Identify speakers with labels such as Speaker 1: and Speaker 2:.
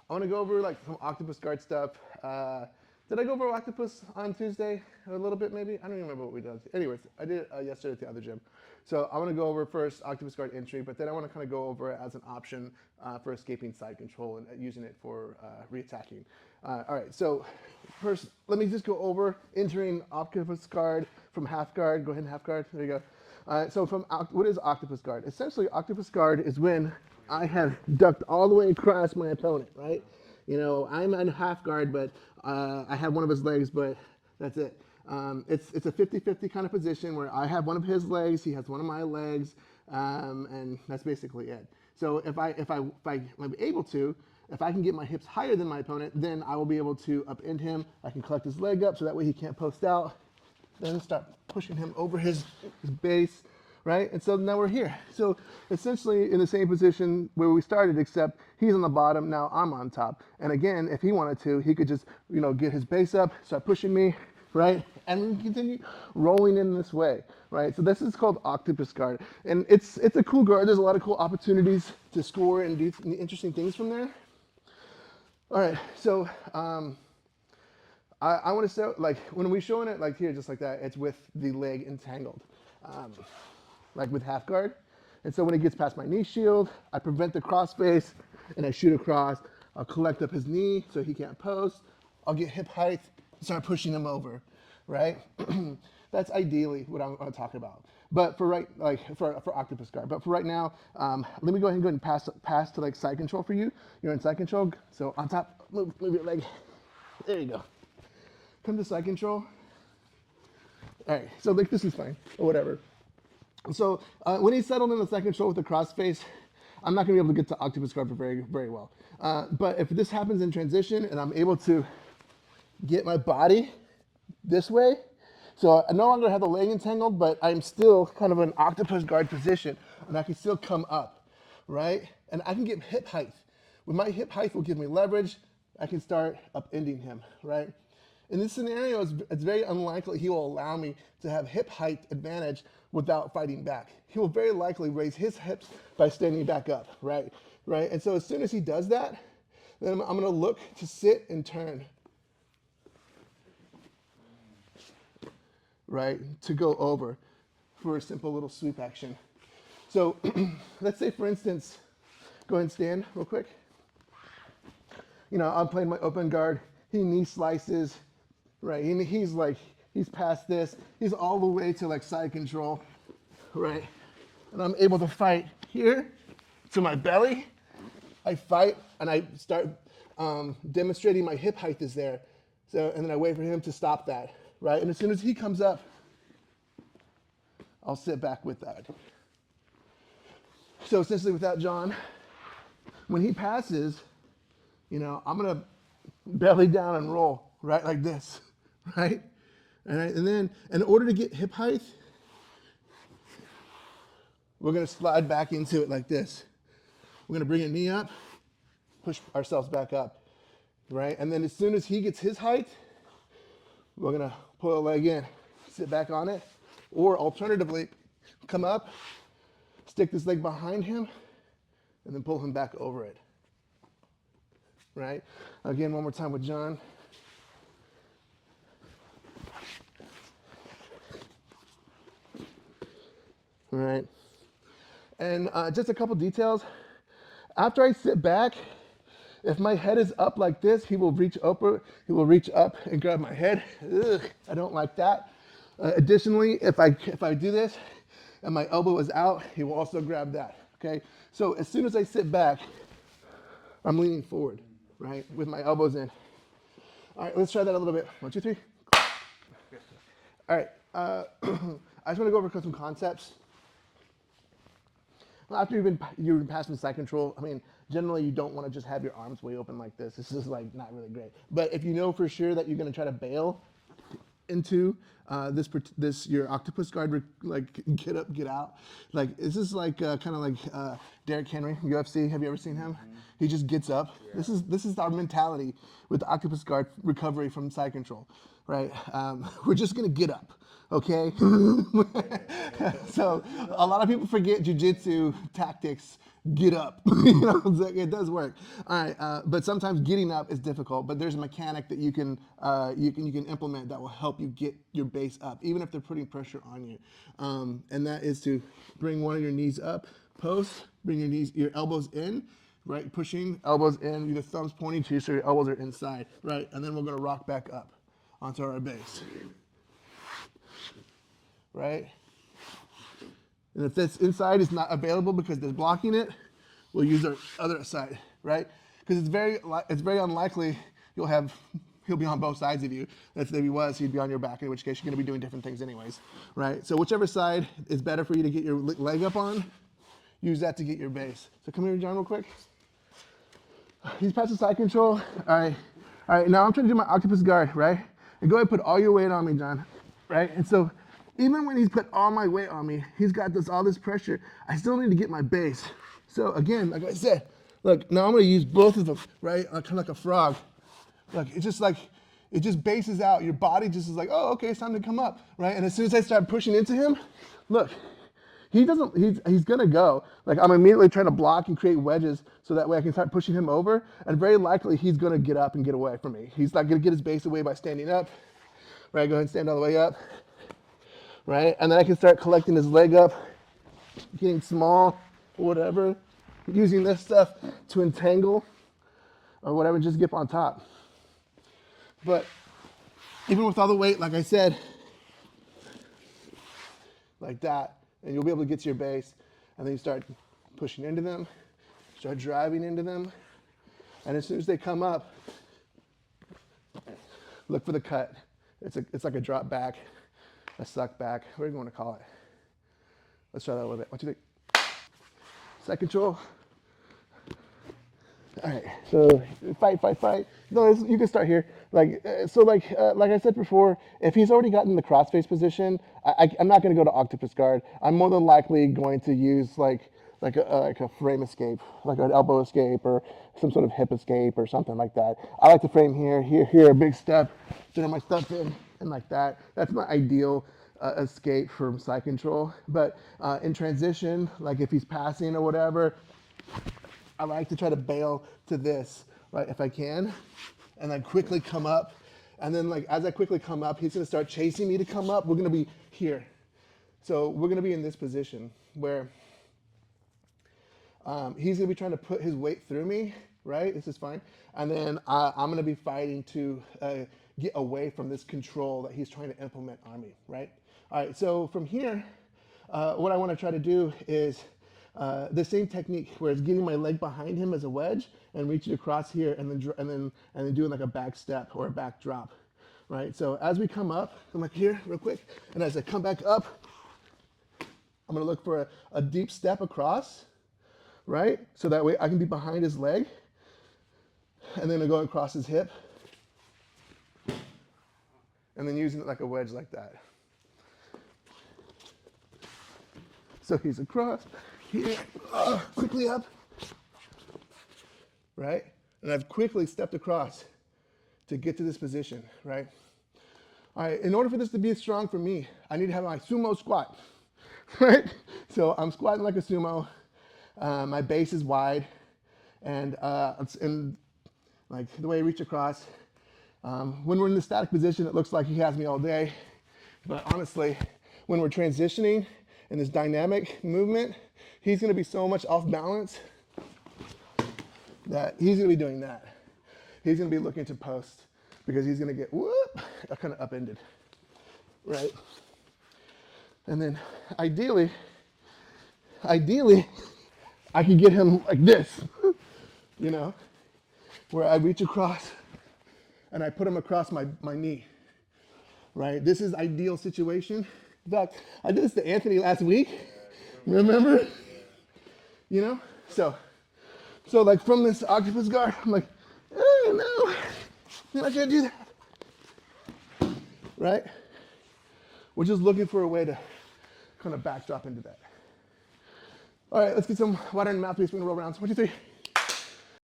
Speaker 1: I want to go over like some Octopus Guard stuff. Did I go over Octopus on Tuesday? A little bit maybe? I don't even remember what we did. Anyways, I did it yesterday at the other gym. So I want to go over first Octopus Guard entry, but then I want to kind of go over it as an option for escaping side control and using it for reattacking. All right, so first, let me just go over entering Octopus Guard from half guard. Go ahead and half guard. There you go. So what is Octopus Guard? Essentially, Octopus Guard is when I have ducked all the way across my opponent, right? You know, I'm in half guard, but I have one of his legs, but that's it. It's a 50-50 kind of position where I have one of his legs, he has one of my legs, and that's basically it. So if I'm able to, if I can get my hips higher than my opponent, then I will be able to upend him. I can collect his leg up so that way he can't post out. Then start pushing him over his base, right? And so now we're here. So essentially in the same position where we started, except he's on the bottom, now I'm on top. And again, if he wanted to, he could just, get his base up, start pushing me, right? And we continue rolling in this way, right? So this is called Octopus Guard. And it's a cool guard. There's a lot of cool opportunities to score and do interesting things from there. All right, so I want to say, like, when we're showing it, like here, just like that, it's with the leg entangled, like with half guard. And so when he gets past my knee shield, I prevent the cross face, and I shoot across. I'll collect up his knee so he can't post. I'll get hip height and start pushing him over, right? That's ideally what I'm talking about. But for Octopus Guard. But for right now, let me go ahead and pass to like side control for you. You're in side control, so on top, move your leg. There you go. Come to side control. All right, so like this is fine, or whatever. So when he's settled in the side control with the cross face, I'm not gonna be able to get to Octopus Guard very, very well. But if this happens in transition and I'm able to get my body this way, so I no longer have the leg entangled, but I'm still kind of an Octopus Guard position, and I can still come up, right? And I can get hip height. With my hip height will give me leverage, I can start upending him, right? In this scenario, it's very unlikely he will allow me to have hip height advantage without fighting back. He will very likely raise his hips by standing back up, right? Right? And so as soon as he does that, then I'm gonna look to sit and turn, right? To go over for a simple little sweep action. So let's say, for instance, go ahead and stand real quick. I'm playing my open guard. He knee slices, right? He's past this. He's all the way to like side control, right? And I'm able to fight here to my belly. I fight and I start demonstrating my hip height is there. So, and then I wait for him to stop that, right? And as soon as he comes up, I'll sit back with that. So essentially without John, when he passes, I'm gonna belly down and roll, right, like this, right? And then in order to get hip height, we're gonna slide back into it like this. We're gonna bring a knee up, push ourselves back up, right? And then as soon as he gets his height, we're gonna pull a leg in, sit back on it, or alternatively, come up, stick this leg behind him, and then pull him back over it, right? Again, one more time with John. All right. And just a couple details. After I sit back, if my head is up like this, he will reach up and grab my head. Ugh, I don't like that. Additionally, if I do this and my elbow is out, he will also grab that, okay? So as soon as I sit back, I'm leaning forward, right, with my elbows in. All right, let's try that a little bit. 1, 2, 3. All right, I just want to go over some concepts. After you've been passing side control, I mean, generally you don't want to just have your arms way open like this. This is like not really great. But if you know for sure that you're going to try to bail into your Octopus Guard like get up, get out. Like this is like kind of like Derrick Henry, UFC. Have you ever seen him? He just gets up. Yeah. This is our mentality with the Octopus Guard recovery from side control, right? We're just gonna get up, okay? So a lot of people forget jujitsu tactics. Get up, it does work. All right, but sometimes getting up is difficult. But there's a mechanic that you can implement that will help you get your base up, even if they're putting pressure on you. And that is to bring one of your knees up, post, bring your elbows in, right, pushing elbows in, your thumbs pointing to you so your elbows are inside, right, and then we're gonna rock back up onto our base, right. And if this inside is not available because they're blocking it, we'll use our other side, right? Because it's very unlikely he'll be on both sides of you. If he was, he'd be on your back, in which case you're gonna be doing different things anyways, right? So whichever side is better for you to get your leg up on, use that to get your base. So come here, John, real quick. He's past the side control. All right, now I'm trying to do my Octopus Guard, right? And go ahead and put all your weight on me, John, right? And so, even when he's put all my weight on me, he's got all this pressure, I still need to get my base. So again, like I said, look, now I'm gonna use both of them, right? Kind of like a frog. Look, it just bases out. Your body just is like, oh, okay, it's time to come up, right? And as soon as I start pushing into him, look, he's gonna go. Like I'm immediately trying to block and create wedges so that way I can start pushing him over, and very likely he's gonna get up and get away from me. He's not gonna get his base away by standing up, right? Go ahead and stand all the way up. Right? And then I can start collecting his leg up, getting small, or whatever, using this stuff to entangle or whatever, just get on top. But even with all the weight, like I said, like that, and you'll be able to get to your base, and then you start pushing into them, start driving into them, and as soon as they come up, look for the cut. It's like a drop back. A suck back, whatever you want to call it. Let's try that a little bit. What do you think? Side control. All right, so fight. No, you can start here. Like I said before, if he's already gotten the crossface position, I'm not going to go to Octopus Guard. I'm more than likely going to use like a frame escape, like an elbow escape or some sort of hip escape or something like that. I like to frame here, a big step, throw my stuff in, and like that. That's my ideal escape from side control. But in transition, like if he's passing or whatever, I like to try to bail to this, right, if I can, and then quickly come up. And then like as I quickly come up, he's gonna start chasing me to come up. We're gonna be here. So we're gonna be in this position where he's gonna be trying to put his weight through me, right? This is fine. And then I'm gonna be fighting to get away from this control that he's trying to implement on me, right? All right, so from here, what I wanna try to do is the same technique where it's getting my leg behind him as a wedge and reaching across here and then doing like a back step or a back drop, right? So as we come up, come like here real quick, and as I come back up, I'm gonna look for a deep step across, right? So that way I can be behind his leg, and then I go across his hip, and then using it like a wedge like that. So he's across. Here, quickly up, right? And I've quickly stepped across to get to this position, right? All right, in order for this to be strong for me, I need to have my sumo squat, right? So I'm squatting like a sumo. My base is wide, and like the way I reach across. When we're in the static position, it looks like he has me all day, but honestly, when we're transitioning in this dynamic movement, he's gonna be so much off balance that he's gonna be doing that. He's gonna be looking to post because he's gonna get kind of upended, right? And then ideally, I could get him like this, you know, where I reach across and I put him across my knee, right? This is ideal situation. In fact, I did this to Anthony last week, remember? You know, so like from this Octopus Guard, I'm like, oh no, I'm not gonna do that, right? We're just looking for a way to kind of backdrop into that. All right, let's get some water in the mouth, please. We're gonna roll rounds. 1, 2, 3.